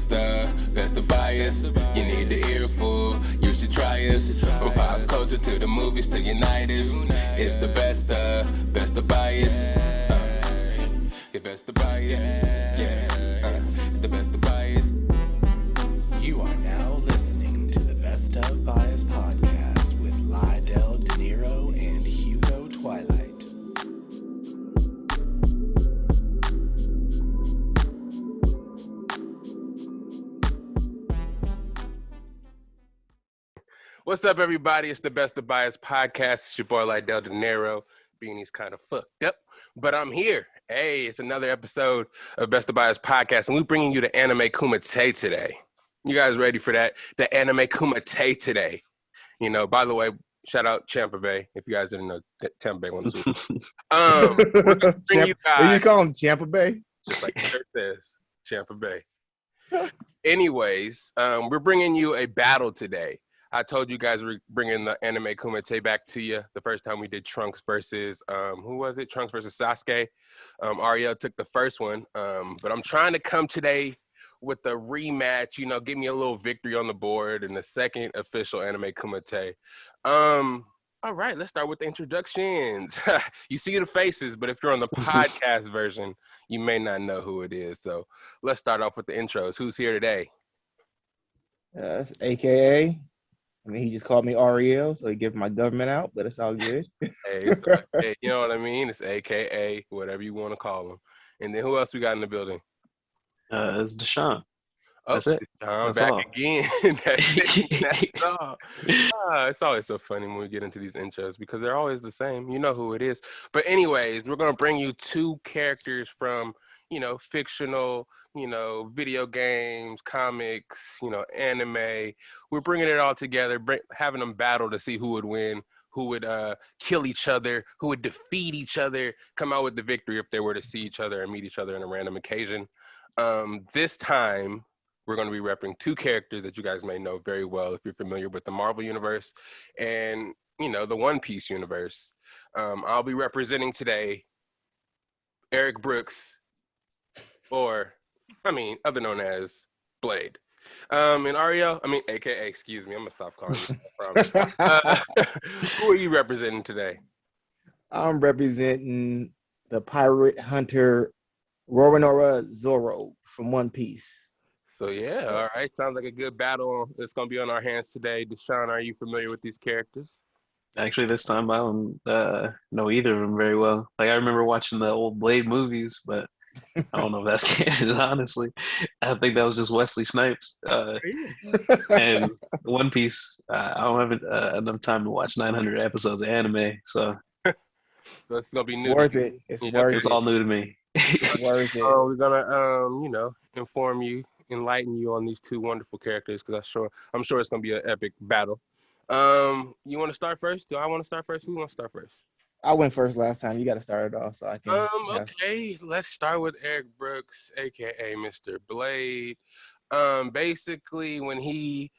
best of bias. You need the earful, you should try us. From pop culture to the movies to unite us. It's the best of bias. The best of bias. It's the best of bias. You are now listening to the Best of Bias Podcast with Lydell Joined and Hugo Twilight. What's up, everybody? It's the Best of Bias Podcast. It's your boy Lydell Joined. Beanie's kind of fucked up, but I'm here. Hey, it's another episode of Best of Bias Podcast, and we're bringing you the Anime Kumite today. You guys ready for that? The Anime Kumite today. You know, by the way, shout out Tampa Bay. If you guys didn't know, Tampa Bay won the Super Bowl. We're gonna bring you guys. What do you call him, Tampa Bay? Just like the shirt says, Tampa Bay. Anyways, we're bringing you a battle today. I told you guys we're bringing the Anime Kumite back to you. The first time we did Trunks versus, who was it? Trunks versus Sasuke. Ariel took the first one. But I'm trying to come today with a rematch, you know, give me a little victory on the board in the second official Anime Kumite. All right, let's start with the introductions. You see the faces, but if you're on the podcast version, you may not know who it is. So let's start off with the intros. Who's here today? It's AKA. I mean, he just called me Ariel, so he gave my government out, but it's all good. Hey, you know what I mean? It's AKA, whatever you want to call him. And then who else we got in the building? It's Dsean. Oh, That's it. That's That's back all. again. That's all. It's always so funny when we get into these intros because they're always the same. You know who it is. But anyways, we're going to bring you two characters from, you know, fictional, you know, video games, comics, you know, anime. We're bringing it all together, having them battle to see who would win, who would kill each other, who would defeat each other, come out with the victory if they were to see each other and meet each other on a random occasion. This time, we're going to be repping two characters that you guys may know very well if you're familiar with the Marvel Universe and, you know, the One Piece universe. I'll be representing today Eric Brooks, or, other known as Blade. And Ariel, AKA, excuse me, I'm going to stop calling you. I promise. Who are you representing today? I'm representing the pirate hunter Roronoa Zoro from One Piece. So, yeah, all right. Sounds like a good battle. It's going to be on our hands today. Dsean, are you familiar with these characters? Actually, this time I don't know either of them very well. Like, I remember watching the old Blade movies, but I don't know if that's canon, honestly. I think that was just Wesley Snipes. And One Piece, I don't have enough time to watch 900 episodes of anime, so It's going to be new. Worth it. It's worth it's it. all new to me. Worth it. We're going to, inform you, enlighten you on these two wonderful characters because I'm sure it's going to be an epic battle. You want to start first? Do I want to start first? Who wants to start first? I went first last time. You got to start it off so I can. Okay, let's start with Eric Brooks, aka Mr. Blade. Basically, when he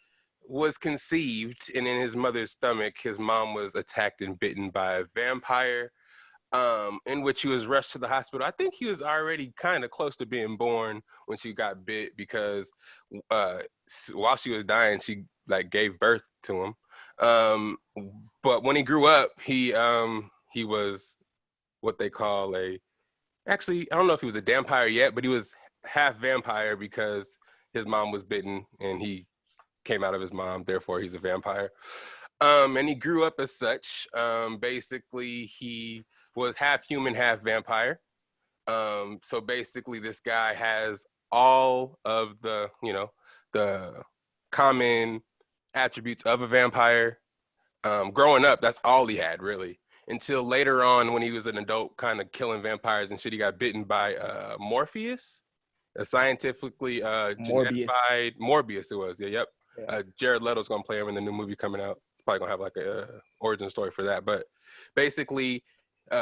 was conceived and in his mother's stomach, his mom was attacked and bitten by a vampire, in which he was rushed to the hospital. I think he was already kind of close to being born when she got bit because while she was dying, she gave birth to him. But when he grew up, he was what they call actually, I don't know if he was a vampire yet, but he was half vampire because his mom was bitten and he came out of his mom, therefore he's a vampire. And he grew up as such. Basically, he was half human, half vampire. So basically, this guy has all of the common attributes of a vampire. Growing up, that's all he had, really. Until later on, when he was an adult, kind of killing vampires and shit, he got bitten by Morpheus, a scientifically genetified Morbius. It was, yeah. Jared Leto's gonna play him in the new movie coming out. It's probably gonna have a origin story for that. But basically,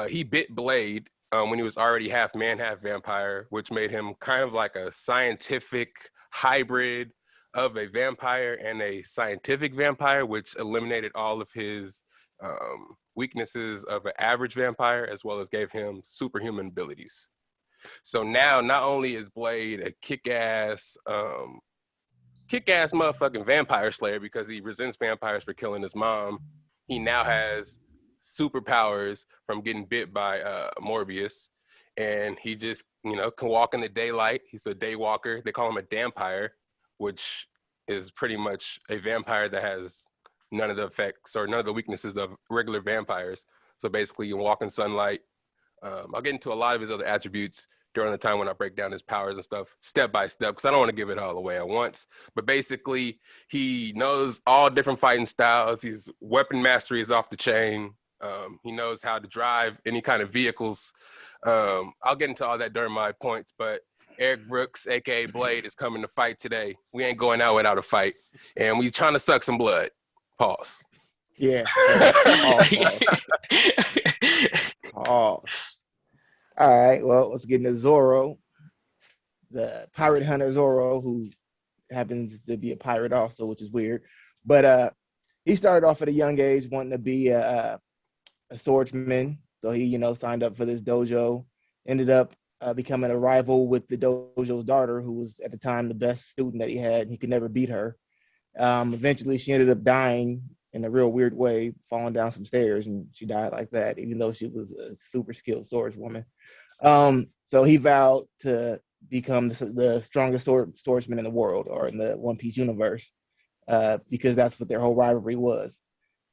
he bit Blade when he was already half man, half vampire, which made him kind of like a scientific hybrid of a vampire and a scientific vampire, which eliminated all of his weaknesses of an average vampire, as well as gave him superhuman abilities. So now, not only is Blade a kick-ass motherfucking vampire slayer because he resents vampires for killing his mom, he now has superpowers from getting bit by Morbius, and he just can walk in the daylight. He's a day walker. They call him a dampire, which is pretty much a vampire that has none of the effects or none of the weaknesses of regular vampires. So basically, you walk in sunlight. I'll get into a lot of his other attributes during the time when I break down his powers and stuff step by step, because I don't want to give it all away at once. But basically, he knows all different fighting styles. His weapon mastery is off the chain. He knows how to drive any kind of vehicles. I'll get into all that during my points, but Eric Brooks, aka Blade, is coming to fight today. We ain't going out without a fight, and we trying to suck some blood. Pause. Yeah. Pause. All right. Well, let's get into Zoro, the pirate hunter Zoro, who happens to be a pirate also, which is weird. But he started off at a young age wanting to be a swordsman. So he, signed up for this dojo. Ended up becoming a rival with the dojo's daughter, who was at the time the best student that he had. He could never beat her. Eventually, she ended up dying in a real weird way, falling down some stairs, and she died like that, even though she was a super skilled swordswoman. So he vowed to become the strongest swordsman in the world, or in the One Piece universe, because that's what their whole rivalry was.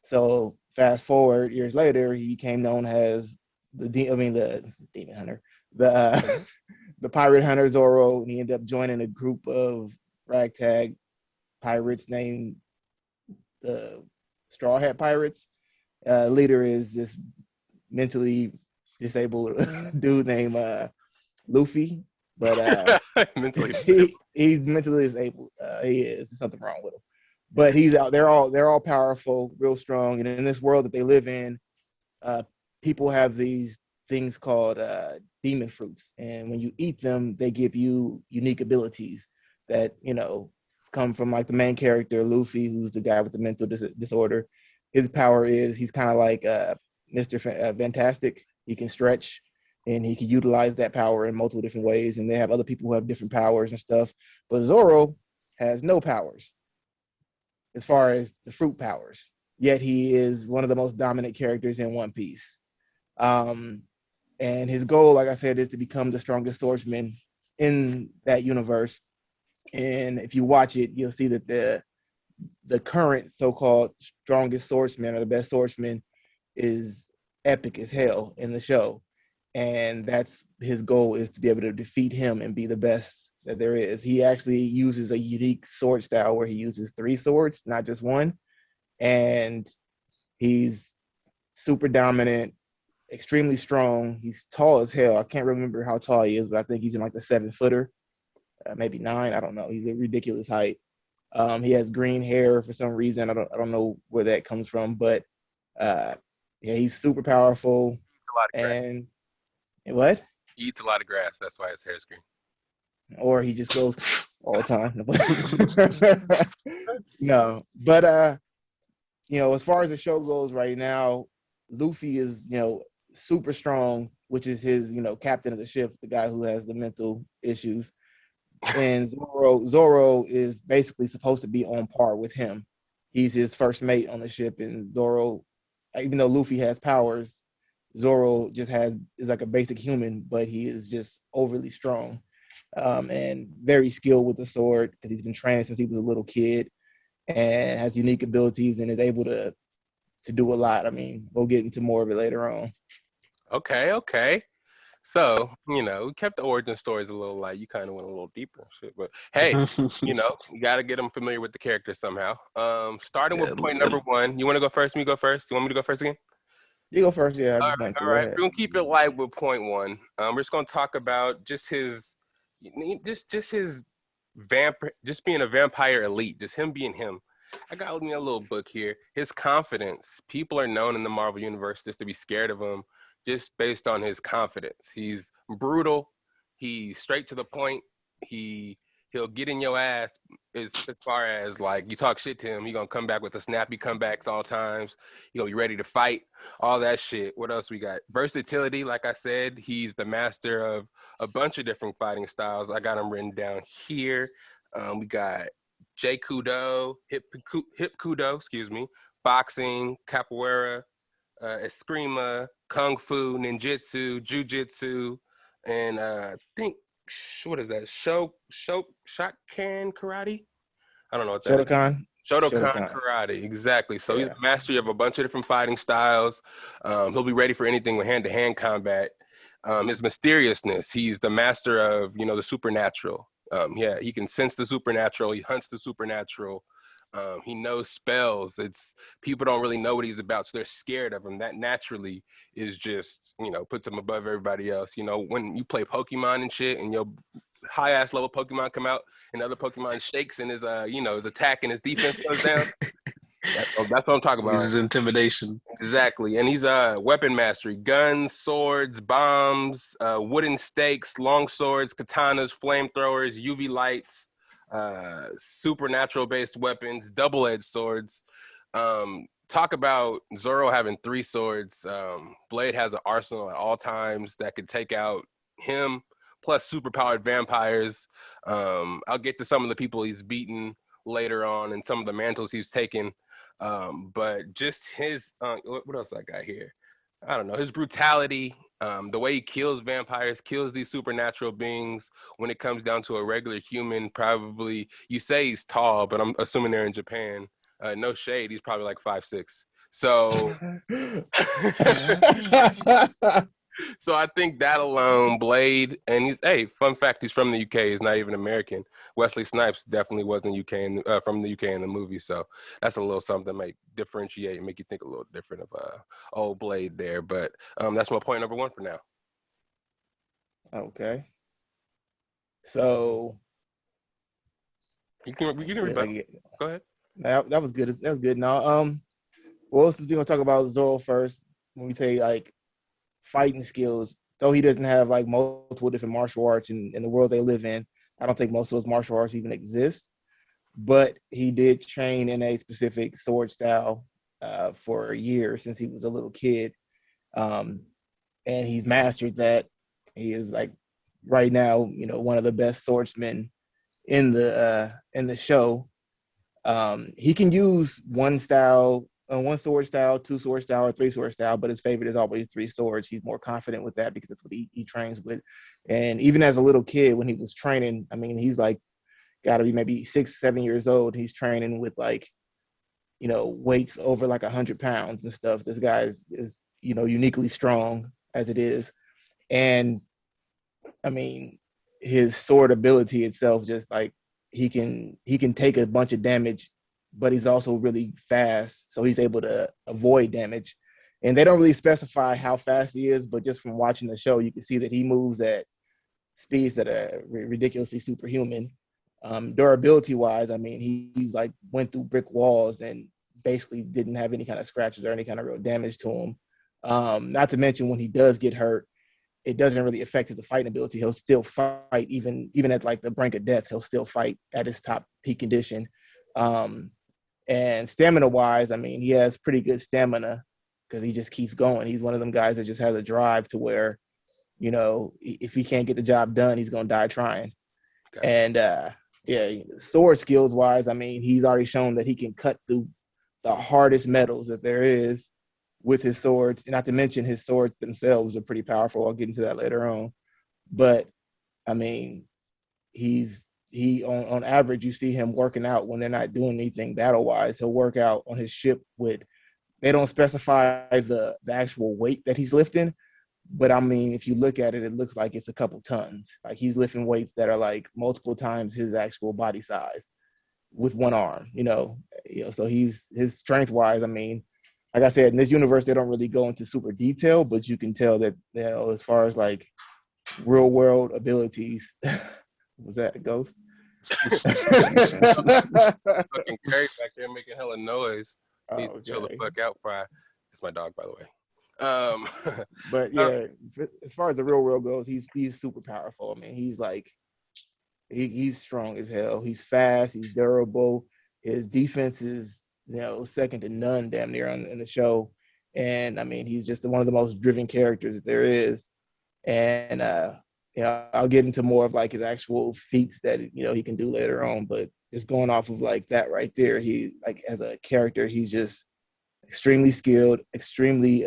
So fast forward years later, he became known as the demon hunter, the pirate hunter Zoro, and he ended up joining a group of ragtag pirates named the Straw Hat Pirates. Leader is this mentally disabled dude named Luffy, but he's mentally disabled. He is. There's something wrong with him, but he's out. They're all powerful, real strong, and in this world that they live in, people have these things called demon fruits, and when you eat them, they give you unique abilities that come from like the main character Luffy, who's the guy with the mental disorder. His power is he's kind of like Mr. Fantastic. He can stretch, and he can utilize that power in multiple different ways. And they have other people who have different powers and stuff. But Zoro has no powers as far as the fruit powers. Yet he is one of the most dominant characters in One Piece. And his goal, like I said, is to become the strongest swordsman in that universe. And if you watch it, you'll see that the current so-called strongest swordsman or the best swordsman is epic as hell in the show. And that's his goal, is to be able to defeat him and be the best that there is. He actually uses a unique sword style where he uses 3 swords, not just one. And he's super dominant, extremely strong. He's tall as hell. I can't remember how tall he is, but I think he's in like the 7-footer. Maybe 9. I don't know. He's a ridiculous height. He has green hair for some reason. I don't know where that comes from, but yeah, he's super powerful. He eats a lot of grass. And what? He eats a lot of grass. That's why his hair is green. Or he just goes all the time. No, but as far as the show goes right now, Luffy is super strong, which is his captain of the ship, the guy who has the mental issues. And Zoro is basically supposed to be on par with him. He's his first mate on the ship, and Zoro, even though Luffy has powers, Zoro just is like a basic human, but he is just overly strong, and very skilled with the sword because he's been trained since he was a little kid, and has unique abilities and is able to do a lot. I mean, we'll get into more of it later on. Okay. So, we kept the origin stories a little light. You kind of went a little deeper and shit. But hey, you got to get them familiar with the characters somehow. Starting with point number 1. You want to go first? Me go first? You want me to go first again? You go first, yeah. All right. We're going to keep it light with point 1. We're just going to talk about just his just being a vampire elite, just him being him. I got me a little book here. His confidence. People are known in the Marvel Universe just to be scared of him, just based on his confidence. He's brutal. He's straight to the point. His he'll get in your ass as far as like you talk shit to him, he gonna come back with the snappy comebacks all times. He gonna be ready to fight, all that shit. What else we got? Versatility, like I said, he's the master of a bunch of different fighting styles. I got him written down here. We got J Kudo, Hip Kudo, excuse me, boxing, capoeira, eskrima, kung fu, ninjutsu, jujitsu, and I think what is that? Shokan karate? I don't know what that is. Shotokan karate, exactly. So he's the master of a bunch of different fighting styles. He'll be ready for anything with hand-to-hand combat. His mysteriousness, he's the master of, the supernatural. He can sense the supernatural. He hunts the supernatural. He knows spells. It's people don't really know what he's about, so they're scared of him. That naturally is just, puts him above everybody else. When you play Pokemon and shit, and your high ass level Pokemon come out, and other Pokemon shakes, and his his attack and his defense goes down. That's what I'm talking about. This is intimidation. Exactly, and he's weapon mastery: guns, swords, bombs, wooden stakes, long swords, katanas, flamethrowers, UV lights. Supernatural based weapons, double-edged swords. Talk about Zoro having 3 swords. Blade has an arsenal at all times that could take out him, plus superpowered vampires. I'll get to some of the people he's beaten later on and some of the mantles he's taken. But just his what else I got here? I don't know, his brutality, the way he kills vampires, kills these supernatural beings. When it comes down to a regular human, probably, you say he's tall, but I'm assuming they're in Japan. No shade, he's probably like 5'6". So, so I think that alone, Blade, and fun fact, he's from the UK. He's not even American. Wesley Snipes definitely wasn't from the UK in the movie. So that's a little something that might differentiate and make you think a little different of old Blade there. But that's my point number 1 for now. Okay. So you can read. Go ahead. That was good. That was good. Now, well, since we're gonna talk about Zoro first, when we say like fighting skills, though he doesn't have like multiple different martial arts in the world they live in, I don't think most of those martial arts even exist. But he did train in a specific sword style for a year since he was a little kid, and he's mastered that. He is like right now, one of the best swordsmen in the show. He can use one style, one sword style, 2 sword style, or 3 sword style, but his favorite is always 3 swords. He's more confident with that because that's what he trains with. And even as a little kid, when he was training, I mean, he's like got to be maybe 6, 7 years old. He's training with like, weights over like 100 pounds and stuff. This guy is uniquely strong as it is. And I mean, his sword ability itself, just like he can take a bunch of damage, but he's also really fast, so he's able to avoid damage. And they don't really specify how fast he is, but just from watching the show, you can see that he moves at speeds that are ridiculously superhuman. Durability wise, I mean, he's like went through brick walls and basically didn't have any kind of scratches or any kind of real damage to him. Not to mention when he does get hurt, it doesn't really affect his fighting ability. He'll still fight even at like the brink of death. He'll still fight at his top peak condition. And stamina wise, I mean, he has pretty good stamina because he just keeps going. He's one of them guys that just has a drive to where, if he can't get the job done, he's gonna die trying. Okay. And sword skills wise, I mean, he's already shown that he can cut through the hardest metals that there is with his swords. And not to mention his swords themselves are pretty powerful. I'll get into that later on. But I mean, he on average, you see him working out when they're not doing anything battle wise. He'll work out on his ship they don't specify the actual weight that he's lifting, but I mean, if you look at it, it looks like it's a couple tons. Like he's lifting weights that are like multiple times his actual body size with one arm, so his strength wise, I mean, like I said, in this universe, they don't really go into super detail, but you can tell that, as far as like real world abilities, was that a ghost? Fucking Carrie back there making hella noise. Need to chill the fuck out. It's my dog, by the way. But yeah, as far as the real world goes, he's super powerful. I mean, he's like He's strong as hell. He's fast. He's durable. His defense is, second to none, damn near in the show. And I mean, he's just one of the most driven characters there is. And I'll get into more of like his actual feats that he can do later on. But just going off of like that right there, he like as a character, he's just extremely skilled, extremely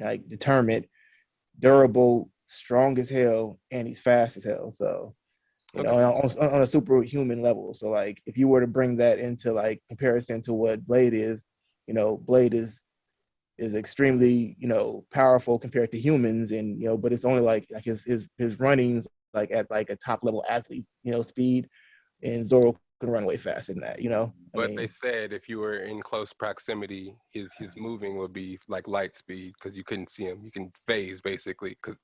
like determined, durable, strong as hell, and he's fast as hell. So on a superhuman level. So like if you were to bring that into like comparison to what Blade is, Blade is extremely powerful compared to humans, and but it's only like his runnings like at like a top level athlete's speed, and Zoro can run way faster than that. But they said if you were in close proximity, his moving would be like light speed because you couldn't see him. You can phase basically. Because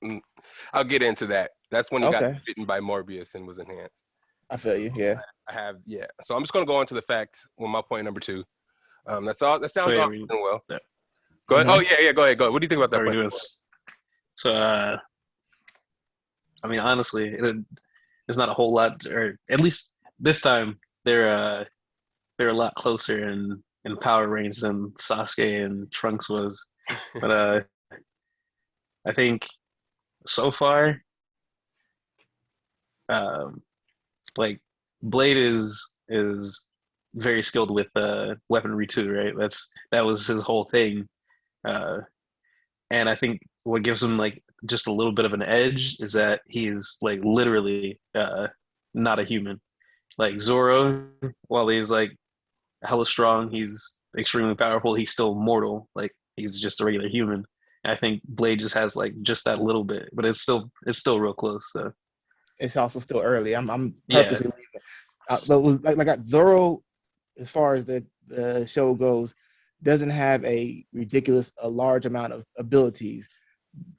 I'll get into that. That's when he got bitten by Morbius and was enhanced. I feel you. Yeah. I have. Yeah. So I'm just gonna go on to the facts with my point number 2. That's all. That sounds all well. Yeah. Go ahead. Oh yeah. Go ahead. What do you think about that point? So I mean, honestly, it's not a whole lot, or at least this time they're a lot closer in power range than Sasuke and Trunks was. But I think so far, like Blade is very skilled with weaponry too, right? That was his whole thing. And I think what gives him like just a little bit of an edge is that he's like literally not a human. Like Zoro, while he's like hella strong, he's extremely powerful, he's still mortal. Like he's just a regular human. And I think Blade just has like just that little bit, but it's still real close. So it's also still early. I'm purposely like Zoro, as far as the show goes, doesn't have a large amount of abilities.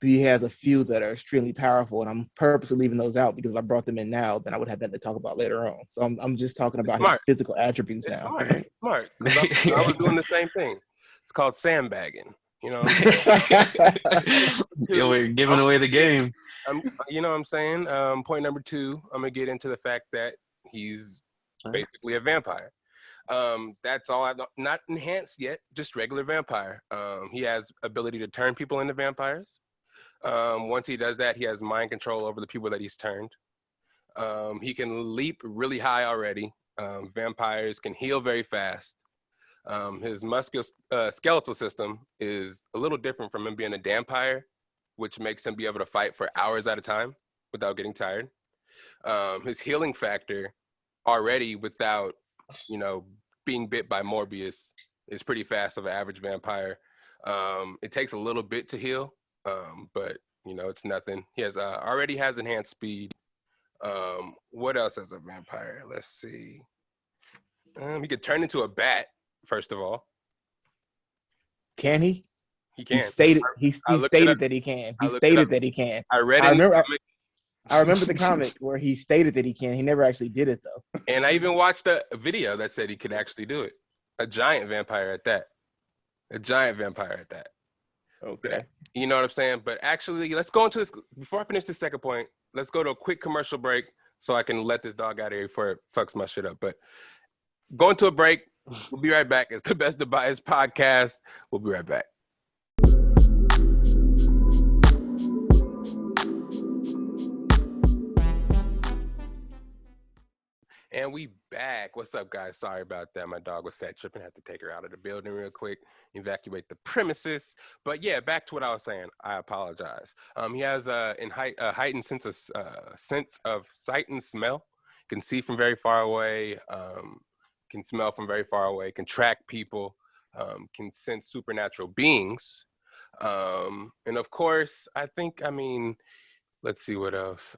He has a few that are extremely powerful, and I'm purposely leaving those out because if I brought them in now, then I would have nothing to talk about later on. So I'm just talking about his physical attributes now. Smart. I was doing the same thing. It's called sandbagging. We're giving away the game. You know what I'm saying? Point number 2, I'm gonna get into the fact that he's basically a vampire. That's all. I've not enhanced yet, just regular vampire. He has ability to turn people into vampires. Once he does that, he has mind control over the people that he's turned. He can leap really high already. Vampires can heal very fast. His skeletal system is a little different from him being a vampire, which makes him be able to fight for hours at a time without getting tired. His healing factor already without being bit by Morbius is pretty fast of an average vampire. It takes a little bit to heal, but it's nothing. He already has enhanced speed. What else as a vampire? Let's see. He could turn into a bat, first of all. Can he? He can. He stated that he can. He stated that he can. I read it. I remember the comic where he stated that he can. He never actually did it though. And I even watched a video that said he could actually do it. A giant vampire at that. Okay. You know what I'm saying? But actually, let's go into this. Before I finish the second point, let's go to a quick commercial break so I can let this dog out of here before it fucks my shit up. But going to a break. We'll be right back. It's the Best of Bias Podcast. We'll be right back. And we back. What's up, guys? Sorry about that. My dog was set tripping. I had to take her out of the building real quick, evacuate the premises. But yeah, back to what I was saying. I apologize. He has a heightened sense of sight and smell. Can see from very far away. Can smell from very far away. Can track people. Can sense supernatural beings. And of course, let's see what else.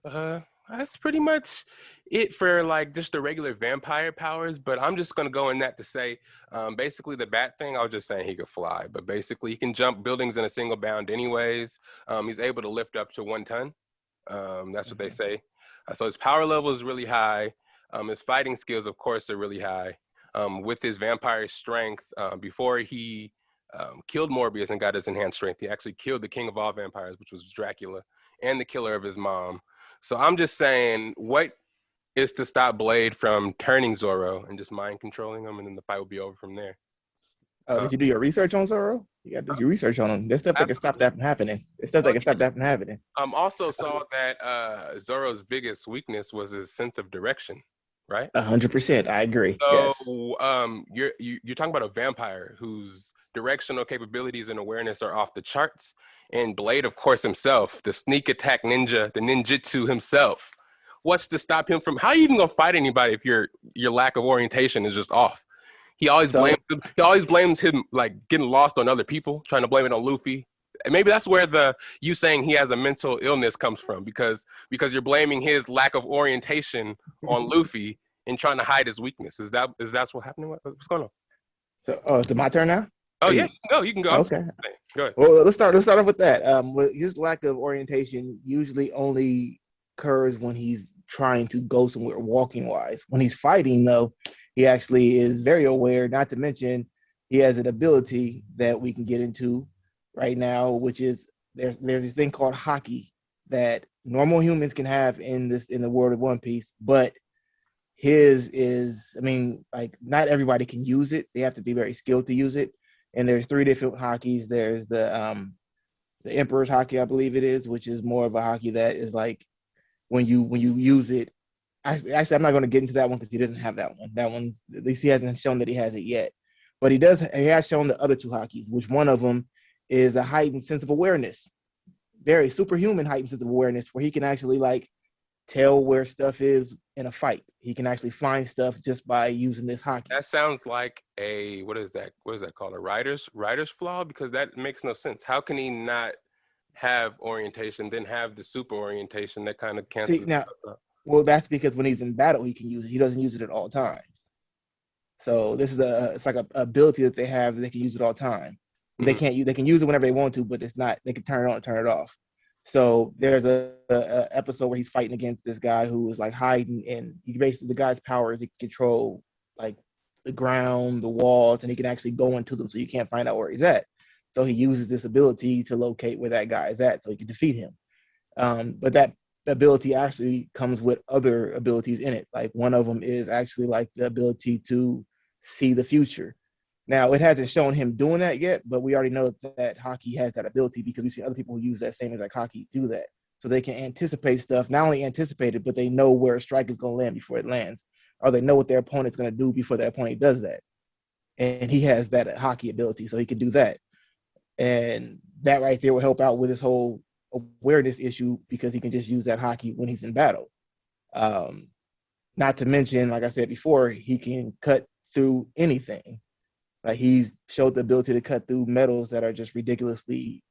That's pretty much it for like just the regular vampire powers, but I'm just going to go in that to say basically the bat thing, I was just saying he could fly, but basically he can jump buildings in a single bound anyways. He's able to lift up to 1 ton. That's what they say. So his power level is really high. His fighting skills, of course, are really high. With his vampire strength, before he killed Morbius and got his enhanced strength, he actually killed the king of all vampires, which was Dracula, and the killer of his mom. So I'm just saying, what is to stop Blade from turning Zoro and just mind controlling him, and then the fight will be over from there. Oh, did you do your research on Zoro? You got to do your research on him. There's stuff that can stop that from happening. There's stuff that can stop that from happening. Also saw that Zoro's biggest weakness was his sense of direction, right? 100%, I agree. So, yes. you're talking about a vampire whose directional capabilities and awareness are off the charts, and Blade, of course, himself, the sneak attack ninja, the ninjutsu himself. What's to stop him from? How are you even gonna fight anybody if your lack of orientation is just off? He always blames him like getting lost on other people, trying to blame it on Luffy. And maybe that's where you saying he has a mental illness comes from, because you're blaming his lack of orientation on Luffy and trying to hide his weakness. Is that what's happening? What's going on? So, is it my turn now? Oh yeah, you can go. Okay. Go ahead. Well, let's start off with that. His lack of orientation usually only occurs when he's trying to go somewhere walking wise. When he's fighting, though, he actually is very aware. Not to mention, he has an ability that we can get into right now, which is there's this thing called haki that normal humans can have in the world of One Piece, but his is, I mean, like not everybody can use it. They have to be very skilled to use it. And there's 3 different hakis. There's the Emperor's haki, I believe it is, which is more of a haki that is like when you use it. Actually, I'm not going to get into that one because he doesn't have that one. That one's, at least he hasn't shown that he has it yet. But he has shown the other 2 hakis, which one of them is a heightened sense of awareness, very superhuman heightened sense of awareness, where he can actually like tell where stuff is in a fight. He can actually find stuff just by using this haki. That sounds like what is that called? A writer's flaw? Because that makes no sense. How can he not have orientation, then have the super orientation that kind of cancels now? Well, that's because when he's in battle, he can use it. He doesn't use it at all times. So this is it's like a ability that they have that they can use at all time. Mm-hmm. They can use it whenever they want to, but it's not. They can turn it on and turn it off. So there's a episode where he's fighting against this guy who is like hiding, and the guy's power is he can control like the ground, the walls, and he can actually go into them so you can't find out where he's at. So he uses this ability to locate where that guy is at so he can defeat him. But that ability actually comes with other abilities in it. Like one of them is actually like the ability to see the future. Now, it hasn't shown him doing that yet, but we already know that haki has that ability because we've seen other people who use that same exact haki do that. So they can anticipate stuff, not only anticipate it, but they know where a strike is going to land before it lands, or they know what their opponent's going to do before their opponent does that. And he has that haki ability, so he can do that. And that right there will help out with his whole awareness issue because he can just use that haki when he's in battle. Not to mention, like I said before, he can cut through anything. Like he's showed the ability to cut through metals that are just ridiculously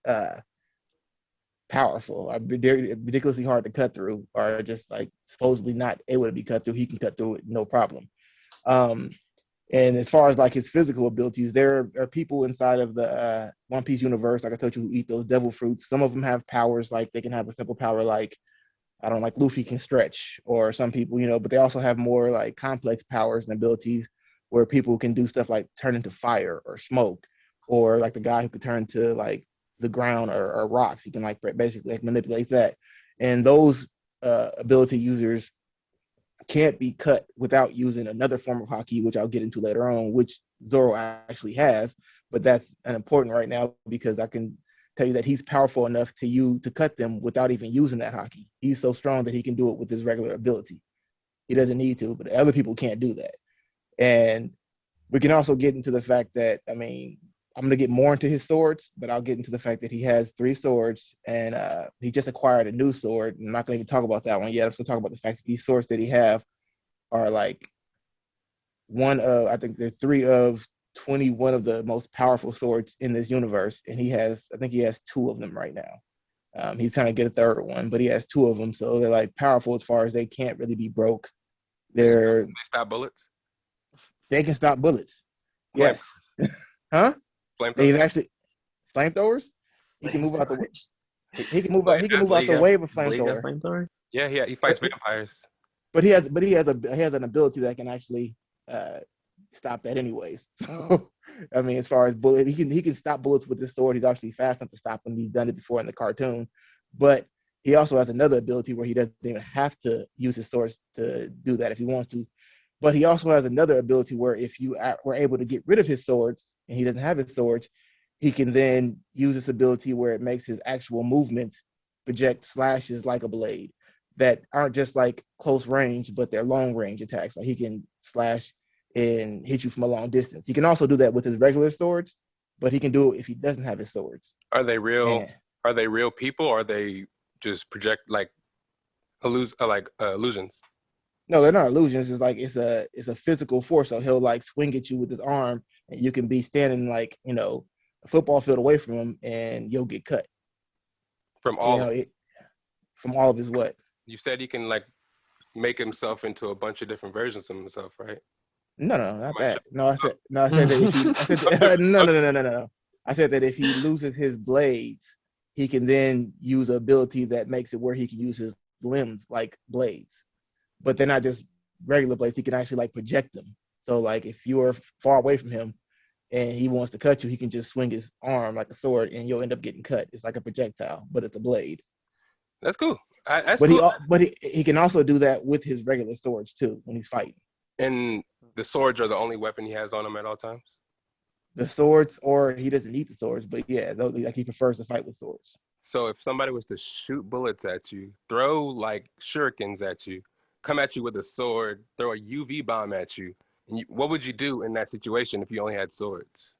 powerful, or ridiculously hard to cut through, or just like supposedly not able to be cut through. He can cut through it, no problem. And as far as like his physical abilities, there are people inside of the One Piece universe, like I told you, who eat those devil fruits. Some of them have powers, like they can have a simple power like, I don't know, like Luffy can stretch, or some people, but they also have more like complex powers and abilities where people can do stuff like turn into fire or smoke, or like the guy who could turn to like the ground or rocks. He can like basically like manipulate that. And those ability users can't be cut without using another form of haki, which I'll get into later on, which Zoro actually has. But that's important right now because I can tell you that he's powerful enough to cut them without even using that haki. He's so strong that he can do it with his regular ability. He doesn't need to, but other people can't do that. And we can also get into the fact that, I mean, I'm going to get more into his swords, but I'll get into the fact that he has 3 swords, and he just acquired a new sword. I'm not going to even talk about that one yet. I'm just going to talk about the fact that these swords that he have are like I think they're 3 of 21 of the most powerful swords in this universe, and I think he has 2 of them right now. He's trying to get a 3rd one, but he has 2 of them, so they're like powerful as far as they can't really be broke. They stop bullets? They can stop bullets. Yes. Huh? They've actually flamethrowers. He can move out the way. He can move out the way of a flamethrower. Yeah, he fights vampires. But he has an ability that can actually stop that anyways. So I mean, as far as bullet, he can stop bullets with his sword. He's actually fast enough to stop them. He's done it before in the cartoon. But he also has another ability where he doesn't even have to use his swords to do that if he wants to. But he also has another ability where if you were able to get rid of his swords and he doesn't have his swords, he can then use this ability where it makes his actual movements project slashes like a blade that aren't just like close range, but they're long range attacks. Like he can slash and hit you from a long distance. He can also do that with his regular swords, but he can do it if he doesn't have his swords. Are they real? And Are they real people? Or are they just project like illusions? no, they're not illusions. It's like it's a physical force. So he'll like swing at you with his arm, and you can be standing like a football field away from him, and you'll get cut. From all From all of his what? you said he can like make himself into a bunch of different versions of himself, right? No, not that. I said that if he, I said that, no. I said that if he loses his blades, he can then use an ability that makes it where he can use his limbs like blades. But they're not just regular blades. He can actually like project them. So like if you are far away from him and he wants to cut you, he can just swing his arm like a sword and you'll end up getting cut. It's like a projectile, but it's a blade. That's cool. But he can also do that with his regular swords too when he's fighting. And the swords are the only weapon he has on him at all times? The swords, or he doesn't need the swords, but yeah, like he prefers to fight with swords. So if somebody was to shoot bullets at you, throw like shurikens at you, come at you with a sword, throw a UV bomb at you, what would you do in that situation if you only had swords?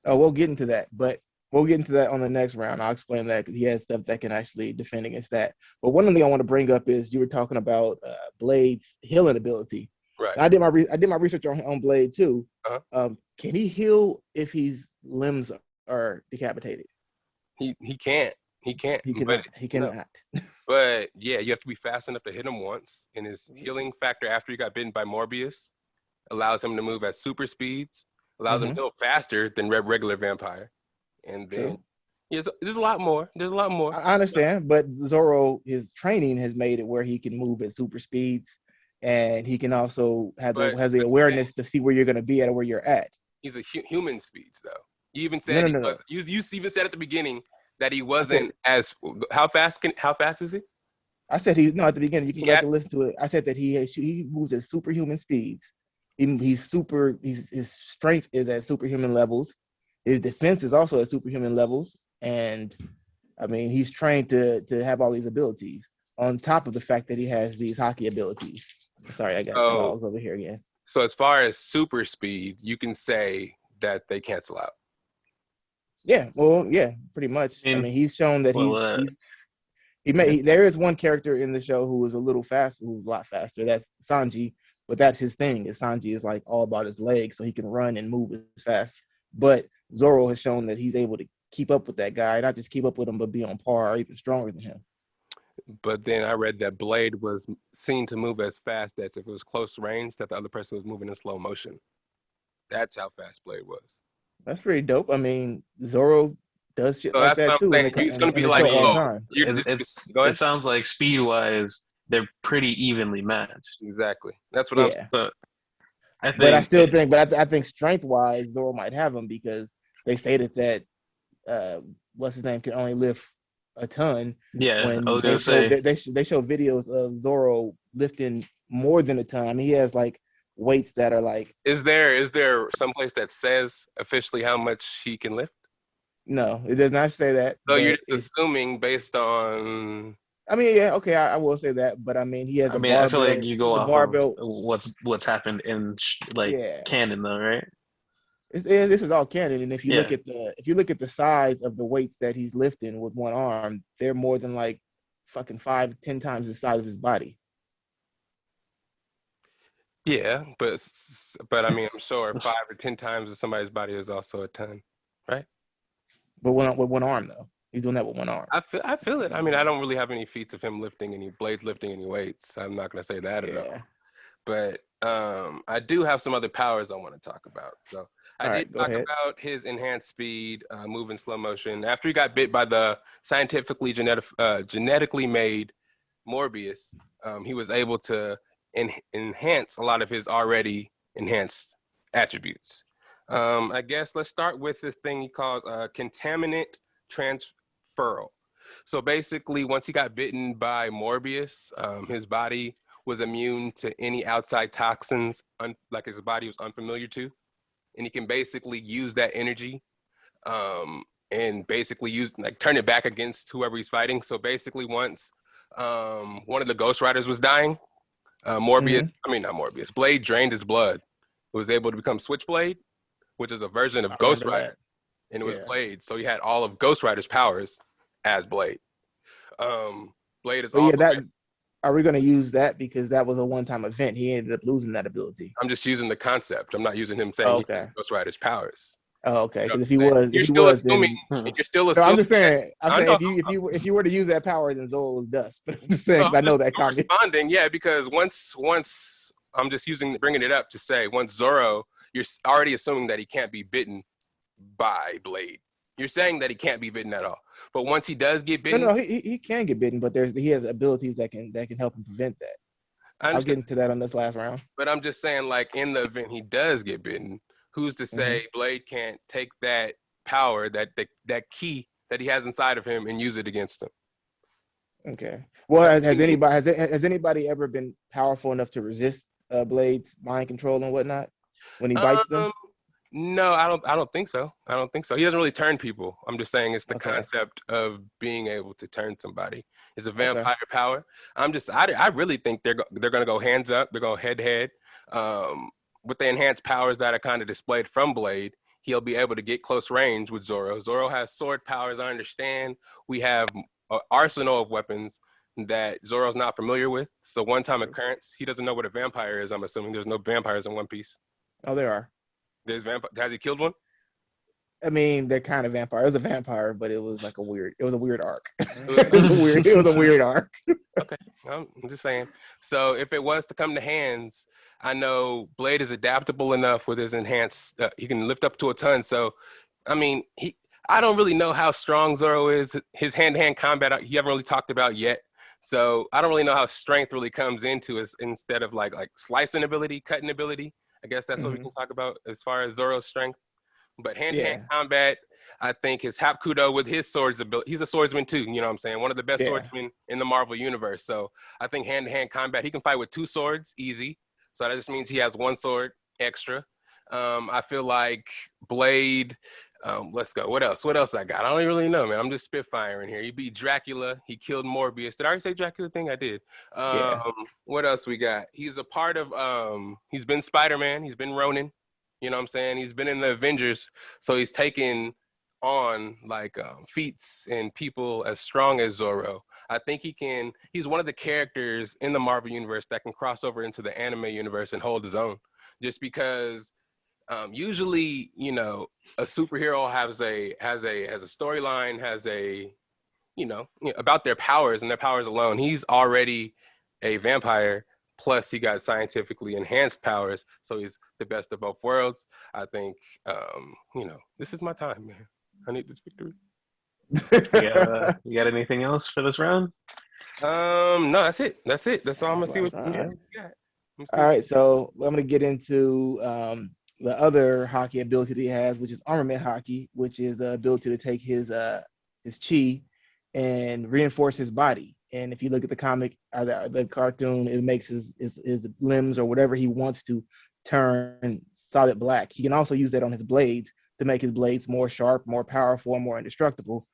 Oh, we'll get into that, but we'll get into that on the next round. I'll explain that because he has stuff that can actually defend against that. But one thing I want to bring up is you were talking about Blade's healing ability. Right. I did my research on Blade too. Uh-huh. Can he heal if his limbs are decapitated? He can't. He cannot. No. But yeah, you have to be fast enough to hit him once. And his healing factor after he got bitten by Morbius allows him to move at super speeds, allows him to heal faster than regular vampire. And then there's a lot more. I understand, but Zoro, his training has made it where he can move at super speeds, and he can also has the awareness to see where you're going to be at or where you're at. He's a human speeds though. You even said you even said at the beginning that he wasn't as how fast is he? I said at the beginning. You can go back and listen to it. I said that he moves at superhuman speeds. His strength is at superhuman levels. His defense is also at superhuman levels, and I mean he's trained to have all these abilities on top of the fact that he has these hockey abilities. Sorry, I got dogs over here again. So as far as super speed, you can say that they cancel out. Yeah, pretty much. I mean, he's shown that there is one character in the show who is a little faster, who's a lot faster. That's Sanji, but that's his thing. Sanji is like all about his legs, so he can run and move as fast. But Zoro has shown that he's able to keep up with that guy, not just keep up with him, but be on par or even stronger than him. But then I read that Blade was seen to move as fast as if it was close range, that the other person was moving in slow motion. That's how fast Blade was. That's pretty dope. I mean, Zoro does shit like that too. He's going to be like, it sounds like speed-wise, they're pretty evenly matched. Exactly. That's what I'm saying. I think strength-wise, Zoro might have him because they stated that what's his name can only lift a ton. Yeah, when I was gonna say they show videos of Zoro lifting more than a ton. I mean, he has like weights that are like. Is there someplace that says officially how much he can lift? No, it does not say that. So you're assuming based on. I mean, yeah, okay, I will say that, but I mean, he has. I feel like you go off of what's happened in canon, though, right? This is all canon, and if you look at the size of the weights that he's lifting with one arm, they're more than like fucking 5-10 times the size of his body. Yeah, but I mean, I'm sure 5 or 10 times of somebody's body is also a ton, right? But with one arm though, he's doing that with one arm. I feel it. I mean, I don't really have any feats of him lifting any weights. I'm not gonna say that at all. But I do have some other powers I want to talk about. So. I did talk about his enhanced speed, move in slow motion. After he got bit by the scientifically genetically made Morbius, he was able to enhance a lot of his already enhanced attributes. I guess let's start with this thing he calls contaminant transferal. So basically, once he got bitten by Morbius, his body was immune to any outside toxins, like his body was unfamiliar to, and he can basically use that energy, and basically turn it back against whoever he's fighting. So basically, once one of the Ghost Riders was dying, not Morbius, Blade drained his blood. He was able to become Switchblade, which is a version of Ghost Rider, and it was Blade. So he had all of Ghost Rider's powers as Blade. Blade is also. Are we going to use that because that was a one-time event? He ended up losing that ability. I'm just using the concept. I'm not using him saying he has Ghost Rider's powers. Oh, okay. Because you're still assuming. I'm just saying. If you were to use that power, then Zoro was dust. But I'm just saying, I know that comment. Responding, yeah, because once I'm just bringing it up to say, once Zoro, you're already assuming that he can't be bitten by Blade. You're saying that he can't be bitten at all. But once he does get bitten, no, he can get bitten, but he has abilities that can help him prevent that. I'll get into that on this last round. But I'm just saying, like, in the event he does get bitten, who's to say Blade can't take that power, that key that he has inside of him, and use it against him? Okay. Well, has anybody ever been powerful enough to resist Blade's mind control and whatnot when he bites them? No, I don't think so. I don't think so. He doesn't really turn people. I'm just saying it's the concept of being able to turn somebody. It's a vampire power. I really think they're gonna go hands up. They're going head to head. With the enhanced powers that are kind of displayed from Blade, he'll be able to get close range with Zoro. Zoro has sword powers, I understand. We have an arsenal of weapons that Zoro's not familiar with. So one-time occurrence. He doesn't know what a vampire is, I'm assuming. There's no vampires in One Piece. Oh, there are. Has he killed one? I mean, they're kind of vampire. It was a vampire, but it was like a weird arc. It was a weird arc. Okay, I'm just saying. So if it was to come to hands, I know Blade is adaptable enough with his enhanced. He can lift up to a ton. So, I mean, I don't really know how strong Zoro is. His hand-to-hand combat, he haven't really talked about yet. So I don't really know how strength really comes into it instead of like slicing ability, cutting ability. I guess that's what we can talk about as far as Zoro's strength. But hand-to-hand combat, I think his Hapkudo with his swords ability, he's a swordsman too, you know what I'm saying? One of the best swordsmen in the Marvel universe. So I think hand-to-hand combat, he can fight with 2 swords, easy. So that just means he has 1 sword extra. I feel like Blade, let's go. What else I got? I don't really know, man. I'm just spitfiring here. He beat Dracula. He killed Morbius. Did I already say Dracula thing? I did. What else we got? He's a part of, he's been Spider-Man. He's been Ronin. You know what I'm saying? He's been in the Avengers. So he's taken on like feats and people as strong as Zoro. I think he's one of the characters in the Marvel universe that can cross over into the anime universe and hold his own. Just because usually, you know, a superhero has a storyline, has a, you know, about their powers and their powers alone. He's already a vampire, plus he got scientifically enhanced powers, so he's the best of both worlds. I think, you know, this is my time, man. I need this victory. You got anything else for this round? No, that's it. That's all I'm gonna see what you got. All right, so I'm gonna get into the other hockey ability that he has, which is armament hockey, which is the ability to take his chi and reinforce his body. And if you look at the comic or the cartoon, it makes his limbs or whatever he wants to turn solid black. He can also use that on his blades to make his blades more sharp, more powerful, and more indestructible.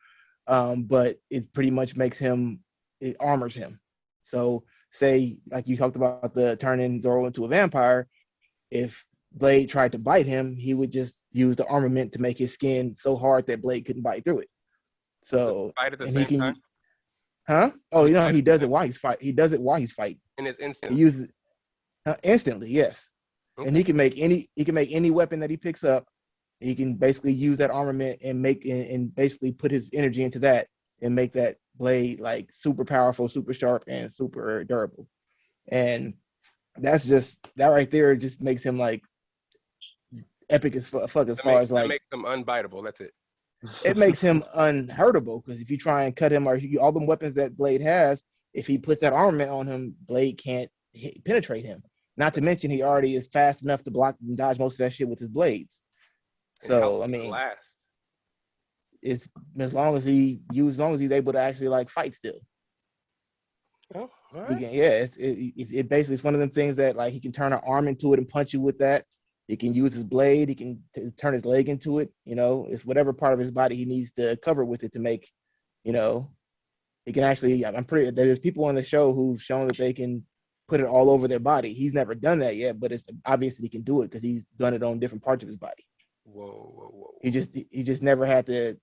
But it pretty much it armors him. So say, like you talked about the turning Zoro into a vampire, if Blade tried to bite him, he would just use the armament to make his skin so hard that Blade couldn't bite through it. So fight at the same time? Huh? Oh, you know, he does it while he's fighting. He does it while he's fighting. And it's instant. He uses it instantly, yes. Okay. And he can make any weapon that he picks up. He can basically use that armament and and basically put his energy into that and make that blade like super powerful, super sharp, and super durable. And that right there just makes him like epic as fuck as far as like. That makes him unbiteable. That's it. It makes him unhurtable because if you try and cut him or all the weapons that Blade has, if he puts that armament on him, Blade can't penetrate him. Not to mention he already is fast enough to block and dodge most of that shit with his blades. So I mean, it's as long as he's able to actually like fight still. Oh, all He right. can, yeah, it basically it's one of them things that like he can turn an arm into it and punch you with that. He can use his blade. He can turn his leg into it. You know, it's whatever part of his body he needs to cover with it to make. You know, he can actually. I'm pretty. There's people on the show who've shown that they can put it all over their body. He's never done that yet, but it's obvious that he can do it because he's done it on different parts of his body. Whoa. He just never had the.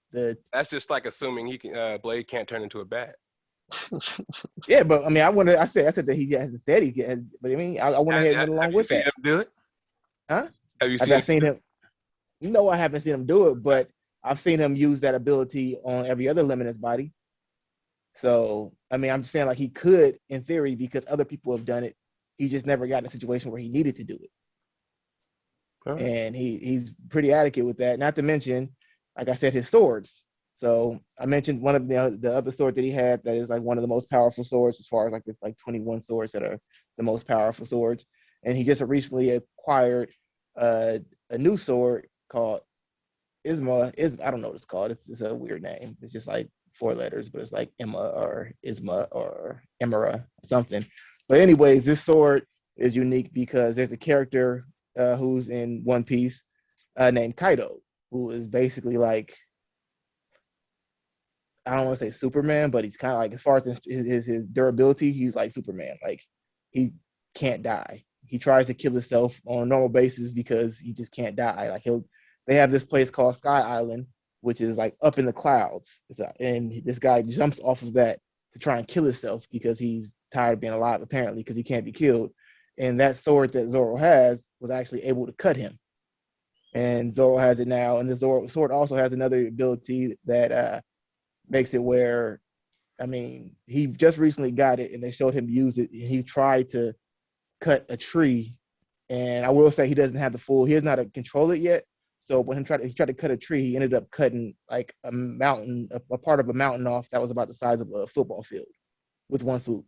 That's just like assuming he can Blade can't turn into a bat. Yeah, but I mean, I said that he hasn't said he can, but I mean, I went ahead and went along with that. Have you seen him do it? Huh? Have you I've seen him. No, I haven't seen him do it, but I've seen him use that ability on every other limb in his body. So, I mean, I'm just saying, like, he could, in theory, because other people have done it. He just never got in a situation where he needed to do it. Right. And he's pretty adequate with that. Not to mention, like I said, his swords. So I mentioned one of the other sword that he had that is like one of the most powerful swords as far as like this like 21 swords that are the most powerful swords. And he just recently acquired a new sword called Isma. I don't know what it's called. It's a weird name. It's just like 4 letters, but it's like Emma or Isma or Emera something. But anyways, this sword is unique because there's a character who's in One Piece named Kaido, who is basically like, I don't want to say Superman, but he's kind of like, as far as his durability, he's like Superman. Like, he can't die. He tries to kill himself on a normal basis because he just can't die. Like, they have this place called Sky Island, which is like up in the clouds. And this guy jumps off of that to try and kill himself because he's tired of being alive, apparently, because he can't be killed. And that sword that Zoro has was actually able to cut him. And Zoro has it now. And the Zoro sword also has another ability that makes it where, I mean, he just recently got it and they showed him use it. And he tried to cut a tree. And I will say he doesn't have he doesn't know how to control it yet. So when he tried to cut a tree, he ended up cutting like a mountain, a part of a mountain off that was about the size of a football field with one swoop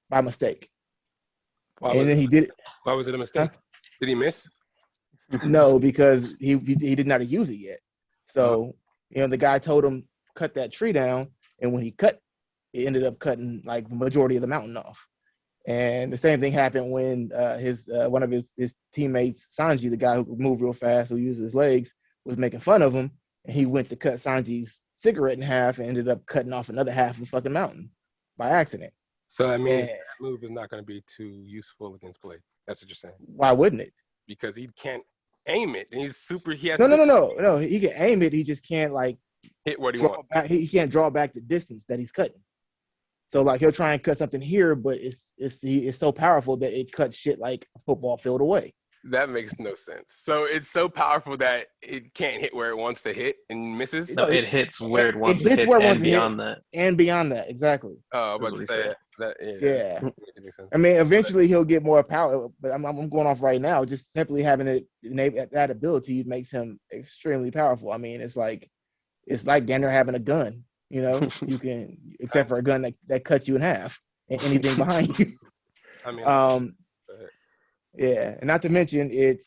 by mistake. And then he did it. Why was it a mistake? Huh? Did he miss? No, because he didn't know how to use it yet. So, the guy told him, cut that tree down. And when he cut, it ended up cutting like the majority of the mountain off. And the same thing happened when one of his teammates, Sanji, the guy who could move real fast, who uses his legs, was making fun of him. And he went to cut Sanji's cigarette in half and ended up cutting off another half of the fucking mountain by accident. So, I mean, that move is not going to be too useful against Blade. That's what you're saying. Why wouldn't it? Because he can't aim it. And No. He can aim it. He just can't, like, hit what he wants. He can't draw back the distance that he's cutting. So, like, he'll try and cut something here, but it's so powerful that it cuts shit like a football field away. That makes no sense. So it's so powerful that it can't hit where it wants to hit and misses? No, it hits where it wants to hit and beyond that. And beyond that, exactly. Oh, but to say that, yeah. I mean, eventually he'll get more power, but I'm going off right now. Just simply having that ability makes him extremely powerful. I mean, it's like damn near having a gun. You can, except for a gun that cuts you in half and anything behind you. I mean, yeah, and not to mention it's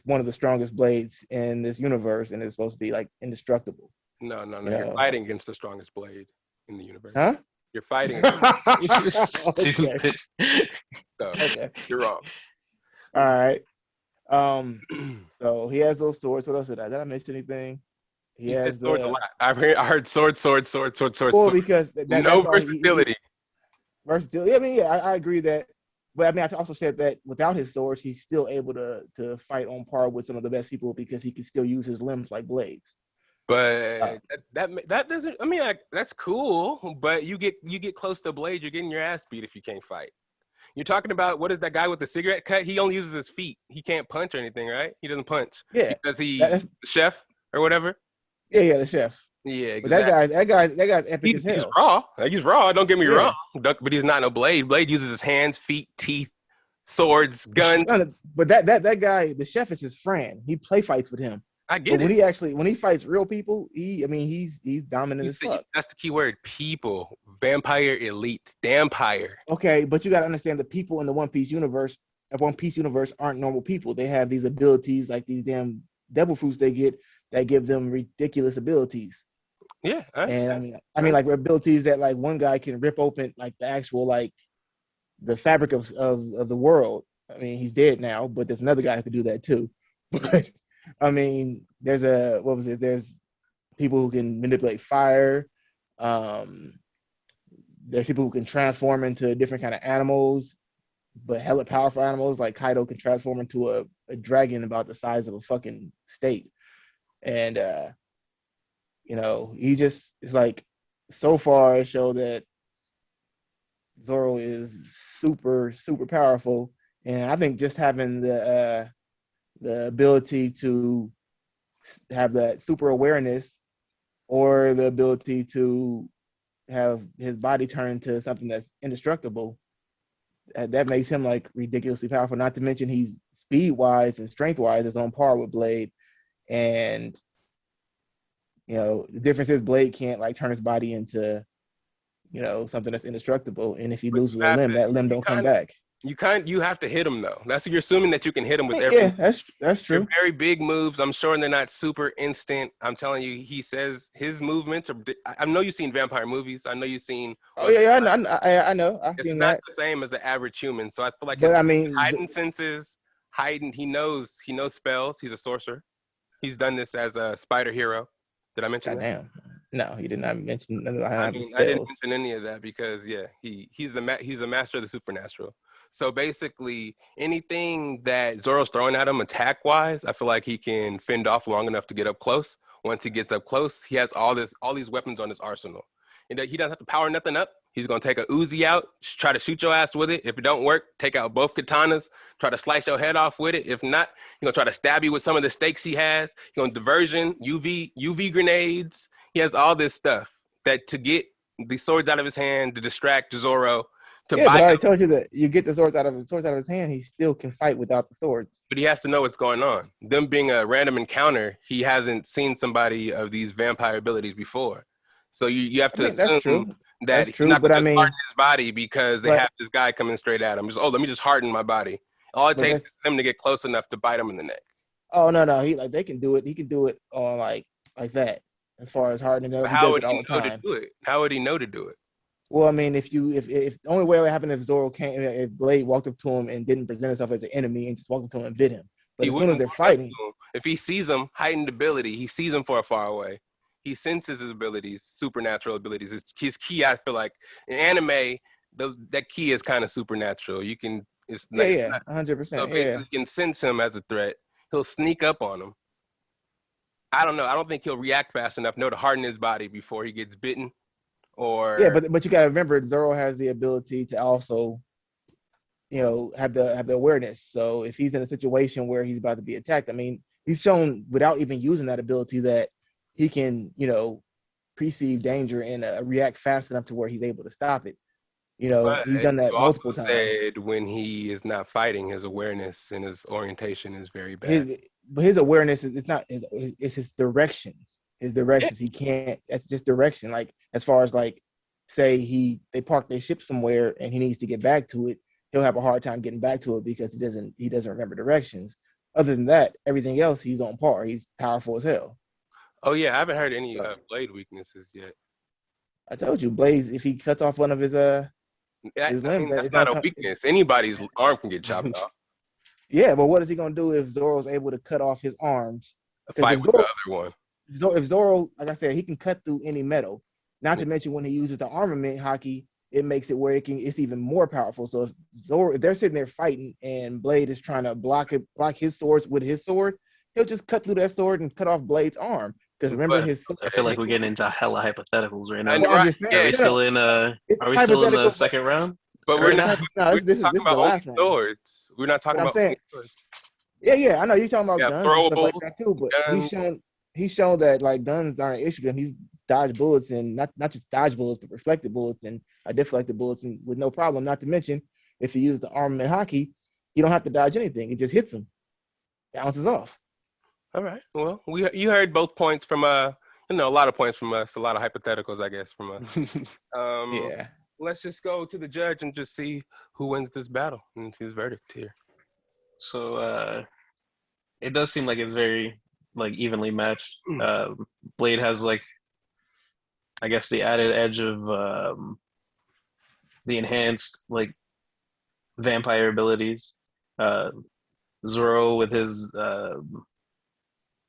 one of the strongest blades in this universe, and it's supposed to be like indestructible. No. You're fighting against the strongest blade in the universe. Huh? You're fighting. Stupid. So, okay. You're wrong. All right. So he has those swords. What else did I miss anything? He has swords a lot. I heard sword. Well, because no versatility. Versatility. I mean, yeah, I agree that. But I mean, I also said that without his swords, he's still able to fight on par with some of the best people because he can still use his limbs like blades. But that doesn't. I mean, that's cool. But you get close to Blade, you're getting your ass beat if you can't fight. You're talking about, what is that guy with the cigarette cut? He only uses his feet. He can't punch or anything, right? He doesn't punch. Yeah. Because he's the chef or whatever. Yeah, the chef. Yeah, exactly. But that guy's epic as hell. He's raw. Don't get me wrong. But he's not no Blade. Blade uses his hands, feet, teeth, swords, guns. But that guy, the chef, is his friend. He play fights with him. I get it. When he fights real people, he's dominant as fuck. That's the key word. People. Vampire elite. Dampire. Okay, but you gotta understand the people in the One Piece universe aren't normal people. They have these abilities, like these damn devil fruits they get, that give them ridiculous abilities. Yeah, And I mean, like abilities that like one guy can rip open like the actual like the fabric of the world. I mean, he's dead now, but there's another guy who could do that too. But I mean, there's what was it? There's people who can manipulate fire. Um, there's people who can transform into different kind of animals, but hella powerful animals. Like Kaido can transform into a dragon about the size of a fucking state. And he just it's like so far it showed that Zoro is super, super powerful. And I think just having the ability to have that super awareness or the ability to have his body turn to something that's indestructible, that makes him like ridiculously powerful. Not to mention he's speed wise and strength wise is on par with Blade. And the difference is Blade can't like turn his body into something that's indestructible. And if he loses a limb, that limb don't come back. You have to hit him though. You're assuming that you can hit him with every. Yeah, that's true. They're very big moves. I'm sure they're not super instant. I'm telling you, he says his movements are. I know you've seen vampire movies. I know you've seen. Oh yeah, I know. It's not the same as the average human. So I feel like his heightened senses, heightened. He knows spells. He's a sorcerer. He's done this as a spider hero. Did I mention that? Damn. No, he did not mention none of that. I didn't mention any of that because he's a master of the supernatural. So basically, anything that Zoro's throwing at him attack-wise, I feel like he can fend off long enough to get up close. Once he gets up close, he has all these weapons on his arsenal. And he doesn't have to power nothing up. He's going to take a Uzi out, try to shoot your ass with it. If it don't work, take out both katanas, try to slice your head off with it. If not, he's going to try to stab you with some of the stakes he has. He's going to diversion, UV grenades. He has all this stuff that to get the swords out of his hand, to distract Zoro. But I already told you that you get the swords out of his hand, he still can fight without the swords. But he has to know what's going on. Them being a random encounter, he hasn't seen somebody of these vampire abilities before. So you have to assume that he's not going to harden his body because they have this guy coming straight at him. Let me just harden my body. All it takes is him to get close enough to bite him in the neck. Oh no, they can do it. He can do it on like that. As far as hardening, how would he know to do it? How would he know to do it? Well, I mean, if the only way it would happen if Zoro came, if Blade walked up to him and didn't present himself as an enemy and just walked up to him and bit him. But as soon as they're fighting, if he sees him, heightened ability, he sees him far away. He senses his abilities, supernatural abilities. His key, I feel like, in anime, that key is kind of supernatural. You can, 100%. So basically, you can sense him as a threat. He'll sneak up on him. I don't know. I don't think he'll react fast enough, to harden his body before he gets bitten. But you gotta remember, Zoro has the ability to also, have the awareness. So if he's in a situation where he's about to be attacked, I mean, he's shown without even using that ability that he can, perceive danger and react fast enough to where he's able to stop it. He's done that multiple times. Said when he is not fighting, his awareness and his orientation is very bad. But his awareness it's his directions. His directions. He can't. That's just direction. Like as far as like, say they park their ship somewhere and he needs to get back to it, he'll have a hard time getting back to it because he doesn't remember directions. Other than that, everything else he's on par. He's powerful as hell. Oh yeah, I haven't heard any Blade weaknesses yet. I told you, Blade. If he cuts off one of his limb, that's not a weakness. Anybody's arm can get chopped off. Yeah, but what is he gonna do if Zoro's able to cut off his arms? Fight with the other one. If Zoro, like I said, he can cut through any metal. Not to mention when he uses the armament haki, it makes it where it's even more powerful. So if they're sitting there fighting and Blade is trying to block his swords with his sword, he'll just cut through that sword and cut off Blade's arm. Because remember I feel like we're getting into hella hypotheticals right now. Are we still in the second round? But we're not. This is the last round. Swords. We're not talking about swords. Yeah, I know you're talking about guns and stuff throwable like that too. But he's shown that like guns aren't an issue. And he's dodged bullets and not just dodged bullets, but reflected bullets and deflected bullets and with no problem. Not to mention, if you use the armament haki, you don't have to dodge anything. It just hits him, bounces off. All right. Well, you heard both points from a lot of points from us, a lot of hypotheticals, I guess, from us. Yeah. Let's just go to the judge and just see who wins this battle and see his verdict here. So it does seem like it's very like evenly matched. Blade has like, I guess, the added edge of the enhanced like vampire abilities. Zoro with his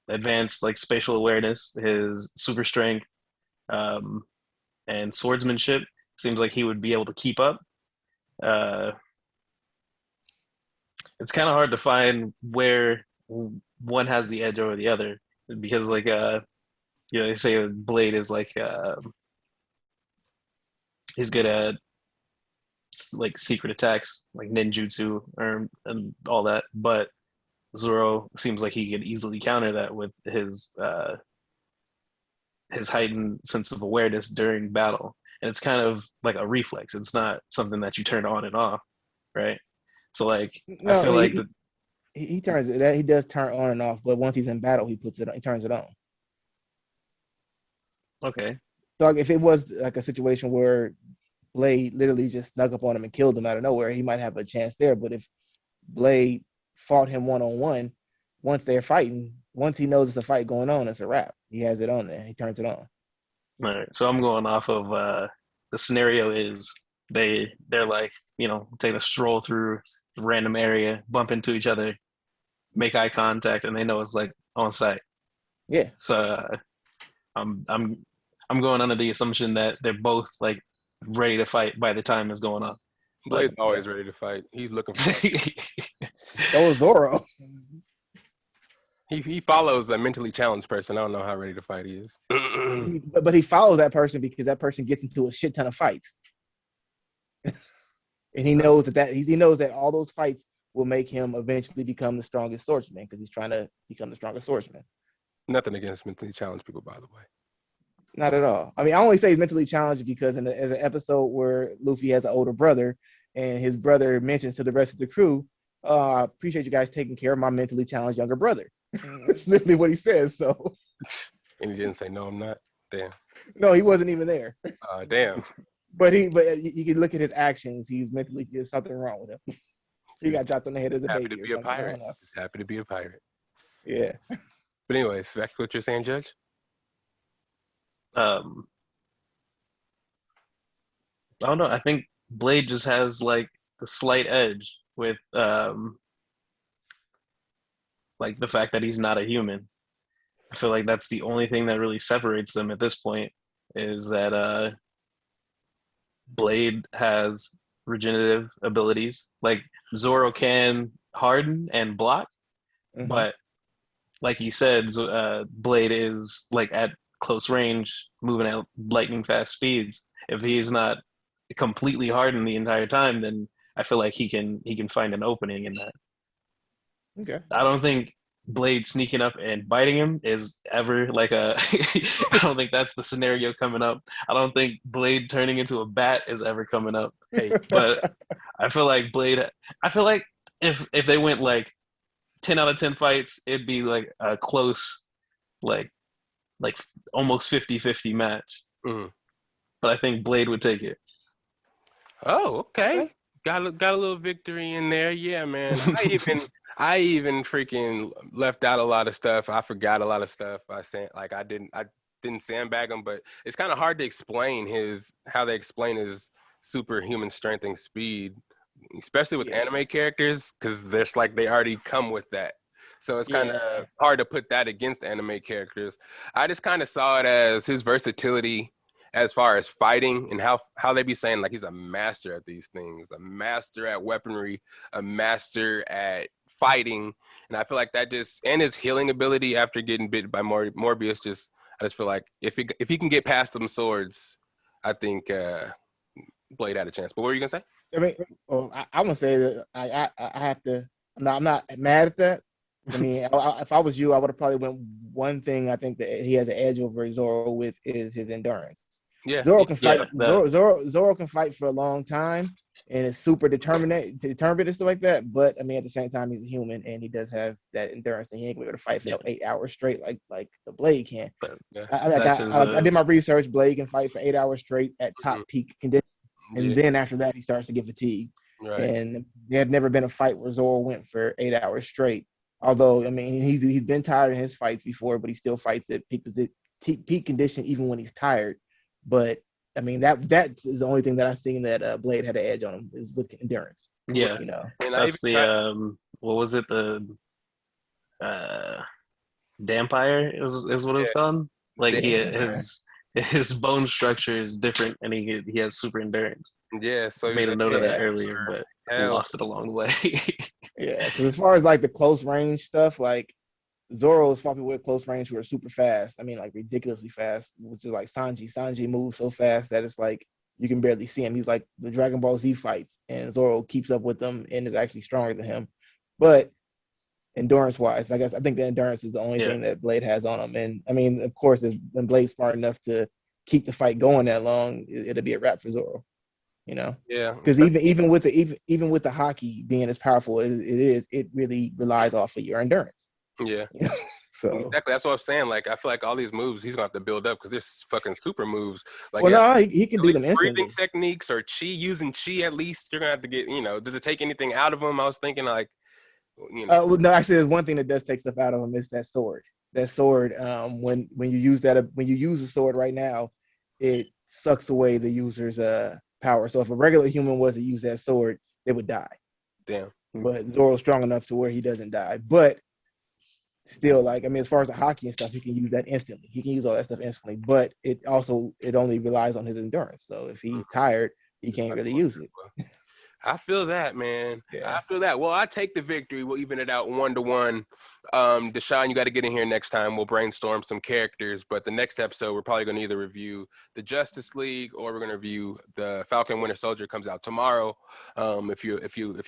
advanced like spatial awareness, his super strength, and swordsmanship. Seems like he would be able to keep up. It's kind of hard to find where one has the edge over the other because like they say Blade is like he's good at like secret attacks like ninjutsu and all that, but Zoro seems like he could easily counter that with his heightened sense of awareness during battle, and it's kind of like a reflex. It's not something that you turn on and off, right? So like No, I feel like he turns it. He does turn on and off, but once he's in battle, he turns it on. okay, So like, if it was like a situation where Blade literally just snuck up on him and killed him out of nowhere, he might have a chance there. But if Blade fought him one-on-one, once they're fighting, once he knows it's a fight going on, it's a wrap. He has it on there. He turns it on. all right. So I'm going off of the scenario is they're like, take a stroll through a random area, bump into each other, make eye contact, and they know it's like on site. Yeah. So I'm going under the assumption that they're both like ready to fight by the time it's going on. Blade's always ready to fight. He's looking for So is Zoro. He follows a mentally challenged person. I don't know how ready to fight he is. But he follows that person because that person gets into a shit ton of fights. And he knows he knows that all those fights will make him eventually become the strongest swordsman because he's trying to become the strongest swordsman. Nothing against mentally challenged people, by the way. Not at all. I mean, I only say he's mentally challenged because as an episode where Luffy has an older brother and his brother mentions to the rest of the crew, I appreciate you guys taking care of my mentally challenged younger brother. That's literally what he says. So. And he didn't say, no, I'm not. Damn. No, he wasn't even there. Damn. But you can look at his actions. He's mentally, there's something wrong with him. He got dropped on the head as a baby. Happy to be a pirate. Happy to be a pirate. Yeah. But anyways, back to what you're saying, Judge. I don't know. I think Blade just has like the slight edge with like the fact that he's not a human. I feel like that's the only thing that really separates them at this point is that Blade has regenerative abilities. Like Zoro can harden and block, but like you said, Blade is like at close range, moving at lightning fast speeds. If he's not completely hardened the entire time, then I feel like he can find an opening in that. Okay. I don't think Blade sneaking up and biting him is ever like a I don't think that's the scenario coming up. I don't think Blade turning into a bat is ever coming up. Hey, but I feel like if they went like 10 out of 10 fights, it'd be like a close like almost 50-50 match. But I think Blade would take it. Oh, okay. Got a little victory in there. Yeah, man. I even freaking left out a lot of stuff. I forgot a lot of stuff. I didn't sandbag him, but it's kind of hard to explain how they explain his superhuman strength and speed, especially with anime characters, because there's like they already come with that. So it's kind of hard to put that against anime characters. I just kind of saw it as his versatility as far as fighting and how they be saying like he's a master at these things, a master at weaponry, a master at fighting. And I feel like that and his healing ability after getting bit by Morbius, I just feel like if he can get past them swords, I think Blade had a chance. But what were you gonna say? I mean, I'm gonna say that I have to. I'm not mad at that. I mean, if I was you, I would have probably went one thing. I think that he has an edge over Zoro with is his endurance. Yeah, Zoro can fight. Zoro can fight for a long time and is super determined and stuff like that. But I mean, at the same time, he's a human and he does have that endurance, and he ain't gonna be able to fight for 8 hours straight like the Blade can. But, I did my research. Blade can fight for 8 hours straight at top peak condition, and then after that, he starts to get fatigued. Right. And there had never been a fight where Zoro went for 8 hours straight Although, I mean, he's been tired in his fights before, but he still fights at peak condition even when he's tired. But I mean, that is the only thing that I've seen that Blade had an edge on him is with endurance. Yeah, you know. And that's the what was it, the Dampire is what it was called. Like his bone structure is different, and he has super endurance. Yeah, so I made a note of that earlier, but I lost it along the way. Yeah, because as far as like the close range stuff, like Zoro is fought people with close range who are super fast. I mean, like ridiculously fast, which is like Sanji. Sanji moves so fast that it's like you can barely see him. He's like the Dragon Ball Z fights, and Zoro keeps up with them and is actually stronger than him. But endurance-wise, I think the endurance is the only thing that Blade has on him. And I mean, of course, when Blade's smart enough to keep the fight going that long, it'll be a wrap for Zoro. You know, because even with the hockey being as powerful as it really relies off of your endurance. Yeah. You know? So exactly, that's what I'm saying. Like, I feel like all these moves he's gonna have to build up because there's fucking super moves. Like, he can do them instantly. Breathing techniques or using chi at least. You're gonna have to get. Does it take anything out of him? I was thinking like, no, actually, there's one thing that does take stuff out of him. Is that sword. That sword. When you use a sword right now, it sucks away the user's power. So if a regular human was to use that sword, they would die. Damn. But Zoro's strong enough to where he doesn't die. But still, like, I mean, as far as the hockey and stuff, he can use that instantly. He can use all that stuff instantly. But it only relies on his endurance. So if he's tired, he can't really use it. I feel that, man. Yeah. I feel that. Well, I take the victory. We'll even it out 1-1. Dsean, you got to get in here next time. We'll brainstorm some characters. But the next episode, we're probably going to either review the Justice League or we're going to review the Falcon Winter Soldier. Comes out tomorrow. If you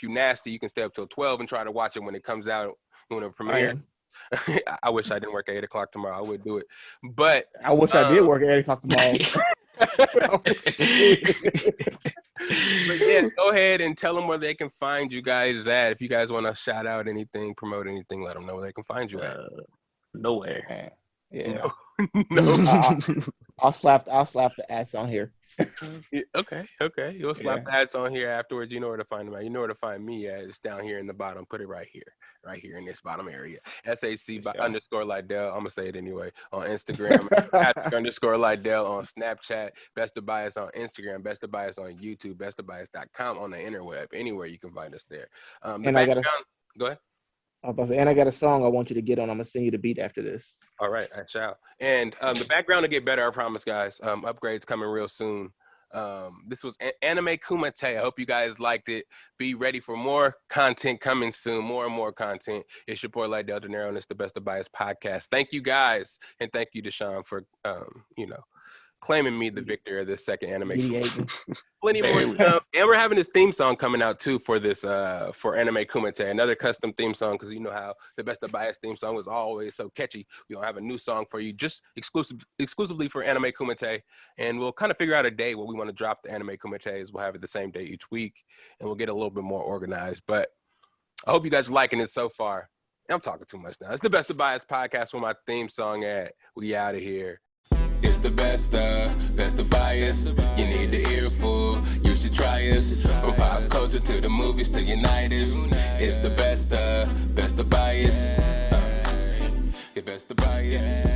nasty, you can stay up till 12 and try to watch it when it comes out when it premieres. I wish I didn't work at 8 o'clock tomorrow. I would do it. But I wish I did work at 8 o'clock tomorrow. But yeah, go ahead and tell them where they can find you guys at. If you guys want to shout out anything, promote anything, let them know where they can find you at. Nowhere. Yeah. No. I'll slap the ads on here. Okay. You'll slap the ads on here afterwards. You know where to find them at. You know where to find me at. It's down here in the bottom. Put it right here in this bottom area. SAC underscore Lydell. I'm gonna say it anyway. On Instagram, underscore Lydell on Snapchat. Best of Bias on Instagram. Best of Bias on YouTube. bestofbias.com on the interweb. Anywhere you can find us there. Go ahead. And I got a song I want you to get on. I'm gonna send you the beat after this. All right, I shall. And the background will get better, I promise, guys. Upgrades coming real soon. This was Anime Kumite. I hope you guys liked it. Be ready for more content coming soon. More and more content. It's your boy Lydell Joined, and it's the Best of Bias podcast. Thank you guys, and thank you, Dsean, for claiming me the victor of this second anime. Plenty more to come. And we're having this theme song coming out too for this for Anime Kumite, another custom theme song, because you know how the Best of Bias theme song was always so catchy. We don't have a new song for you, just exclusively for Anime Kumite, and we'll kind of figure out a day where we want to drop the Anime Kumites. We'll have it the same day each week, and we'll get a little bit more organized. But I hope you guys are liking it so far. I'm talking too much now. It's the Best of Bias podcast with my theme song at. We out of here. It's the best of bias. You need the earful, you should try us. From pop culture to the movies to Unitas. It's the best of bias. Best of bias.